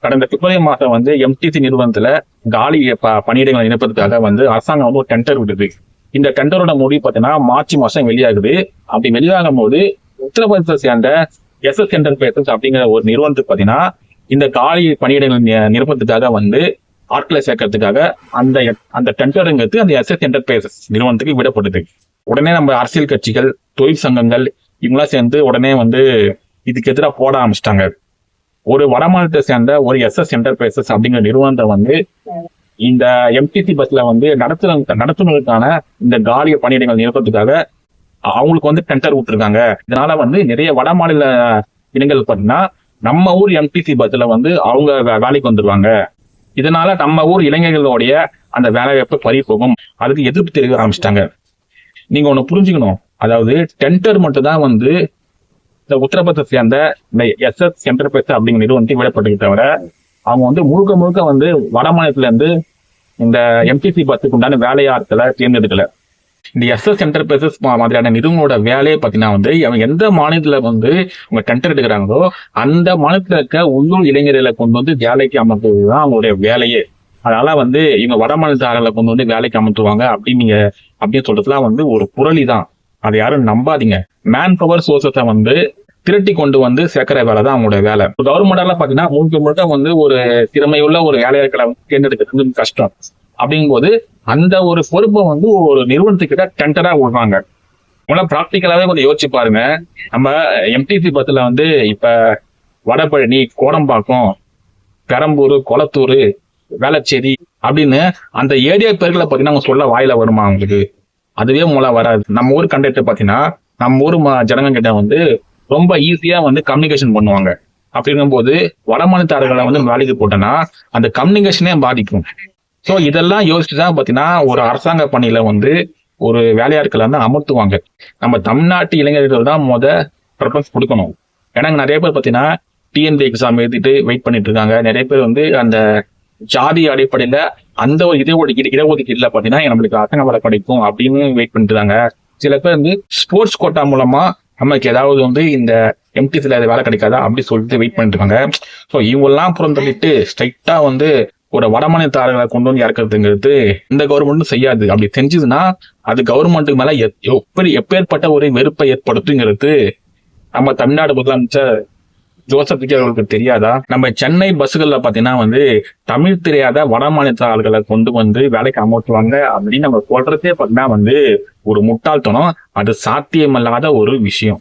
கடந்த பிப்ரவரி மாதம் வந்து எம்டிசி நிறுவனத்துல காலி பணியிடங்களை நிரப்புறதுக்காக வந்து அரசாங்கம் வந்து ஒரு டெண்டர் விடுது. இந்த டெண்டரோட முடிவு பார்த்தீங்கன்னா மார்ச் மாசம் வெளியாகுது. அப்படி வெளியாகும் போது உத்தரப்பிரதேசத்தை சேர்ந்த எஸ்எஸ் என்டர்பிரைசஸ் அப்படிங்கிற ஒரு நிறுவனத்துக்கு பார்த்தீங்கன்னா இந்த காலி பணியிடங்கள் நிரப்புறதுக்காக வந்து ஆட்களை சேர்க்கறதுக்காக அந்த அந்த டெண்டருங்கிறது அந்த எஸ்எஸ் என்டர்பிரைசஸ் நிறுவனத்துக்கு விடப்படுது. உடனே நம்ம அரசியல் கட்சிகள், தொழில் சங்கங்கள் இவங்களாம் சேர்ந்து உடனே வந்து இதுக்கு எதிராக போட ஆரம்பிச்சிட்டாங்க. ஒரு வடமாநிலத்தை சேர்ந்த ஒரு எஸ்எஸ் என்டர்பிரைசஸ் அப்படிங்கிற நிறுவனத்தை வந்து இந்த எம்டிசி பஸ்ல வந்து நடத்துனருக்கான இந்த காலிய பணியிடங்கள் நிரப்புறதுக்காக அவங்களுக்கு வந்து டெண்டர் விட்டுருக்காங்க. இதனால வந்து நிறைய வட மாநில இளைஞர்கள் பார்த்தீங்கன்னா நம்ம ஊர் எம்டிசி பஸ்ல வந்து அவங்க வேலைக்கு வந்துருவாங்க. இதனால நம்ம ஊர் இளைஞர்களுடைய அந்த வேலை வாய்ப்பு பறி போகும். அதுக்கு எதிர்ப்பு தெரிவிக்க ஆரம்பிச்சிட்டாங்க. நீங்க ஒண்ணு புரிஞ்சுக்கணும், அதாவது டெண்டர் மட்டும் தான் வந்து இந்த உத்தரப்பிரதேச சேர்ந்த இந்த எஸ்எஸ் என்டர்பிரைஸ் அப்படிங்கிற நிறுவனத்துக்கு விடப்பட்டது தவிர அவங்க வந்து முழுக்க முழுக்க வந்து வட மாநிலத்துல இருந்து இந்த எம்டிசி பஸ்ஸுக்கு உண்டான வேலையாட்களை தேர்ந்தெடுக்கல. இந்த எஸ்எஸ் என்டர்பிரைசஸ் மாதிரியான நிறுவனங்களோட வேலையை பார்த்தீங்கன்னா வந்து அவங்க எந்த மாநிலத்துல வந்து அவங்க டெண்டர் எடுக்கிறாங்களோ அந்த மாநிலத்துல இருக்க உள்ளூர் இளைஞர்களை கொண்டு வந்து வேலைக்கு அமர்த்துவதுதான் அவங்களுடைய வேலையே. அதனால வந்து இவங்க வட மாநிலத்தாரர்களை கொண்டு வந்து வேலைக்கு அமர்த்துவாங்க அப்படின்னு சொல்றதுலாம் வந்து ஒரு புரளி தான். அதை யாரும் நம்பாதீங்க. மேன் பவர் சோர்சஸை வந்து திரட்டி கொண்டு வந்து சேர்க்கிற வேலை தான் அவங்களோட வேலை. கவர்மெண்டால பாத்தீங்கன்னா முழுக்க வந்து ஒரு திறமையுள்ள ஒரு வேலையாட்களை தேர்ந்தெடுக்கிறது கஷ்டம். அப்படிங்கும்போது அந்த ஒரு பொறுப்பை வந்து ஒரு நிறுவனத்துக்கிட்ட டெண்டரா விடுறாங்க. பிராக்டிக்கலாவே கொஞ்சம் யோசிச்சு பாருங்க. நம்ம எம்டிசி பஸ்ல வந்து இப்ப வடபழனி, கோடம்பாக்கம், பெரம்பூர், கொளத்தூர், வேளச்சேரி அப்படின்னு அந்த ஏரியா பேர்களை பாத்தீங்கன்னா அவங்க சொல்ல வாயில வருமா அவங்களுக்கு? அதுவே மூலம் வராது. நம்ம ஊர் கண்டக்டர் பாத்தீங்கன்னா நம்ம ஊர் ஜனங்க கிட்ட வந்து ரொம்ப ஈஸியா வந்து கம்யூனிகேஷன் பண்ணுவாங்க. அப்படி இருக்கும்போது வட மாநிலத்தாரர்களை வந்து வேலைக்கு போட்டோன்னா அந்த கம்யூனிகேஷனே பாதிக்கும். ஸோ இதெல்லாம் யோசிச்சுதான் பாத்தீங்கன்னா ஒரு அரசாங்க பணியில வந்து ஒரு வேலையாட்களை வந்து அமர்த்துவாங்க. நம்ம தமிழ்நாட்டு இளைஞர்கள் தான் ப்ரிஃபரன்ஸ் கொடுக்கணும். ஏன்னா நிறைய பேர் பாத்தீங்கன்னா டிஎன்பி எக்ஸாம் எழுதிட்டு வெயிட் பண்ணிட்டு இருக்காங்க. நிறைய பேர் வந்து அந்த ஜாதி அடிப்படையில அந்த ஒரு இடஒதுக்கீடுல பாத்தீங்கன்னா நம்மளுக்கு அரசாங்க வேலை கிடைக்கும் அப்படின்னு வெயிட் பண்ணிட்டு இருக்காங்க. சில பேர் வந்து ஸ்போர்ட்ஸ் கோட்டா மூலமா நமக்கு ஏதாவது வந்து இந்த எம்டிசில வேலை கிடைக்காதா அப்படி சொல்லிட்டு வெயிட் பண்ணிட்டு இருக்காங்க. ஸோ இவங்கெல்லாம் புறந்தள்ளிட்டு ஸ்ட்ரைட்டா வந்து ஒரு வடமாநிலத்தாரர்களை கொண்டு வந்து இறக்குறதுங்கிறது இந்த கவர்மெண்ட்டும் செய்யாது. அப்படி செஞ்சதுன்னா அது கவர்மெண்ட்டுக்கு மேல எப்பேற்பட்ட ஒரு வெறுப்பை ஏற்படுத்துங்கிறது நம்ம தமிழ்நாடு முதலமைச்சர் ஜோசப் விஜய் அவர்களுக்கு தெரியாதா? நம்ம சென்னை பஸ்ஸுகள்ல பாத்தீங்கன்னா வந்து தமிழ் தெரியாத வட மாநிலத்தாளர்களை கொண்டு வந்து வேலைக்கு அமர்த்துவாங்க அப்படின்னு நம்ம சொல்றதே பாத்தீங்கன்னா வந்து ஒரு முட்டாள்தனம். அது சாத்தியமல்லாத ஒரு விஷயம்.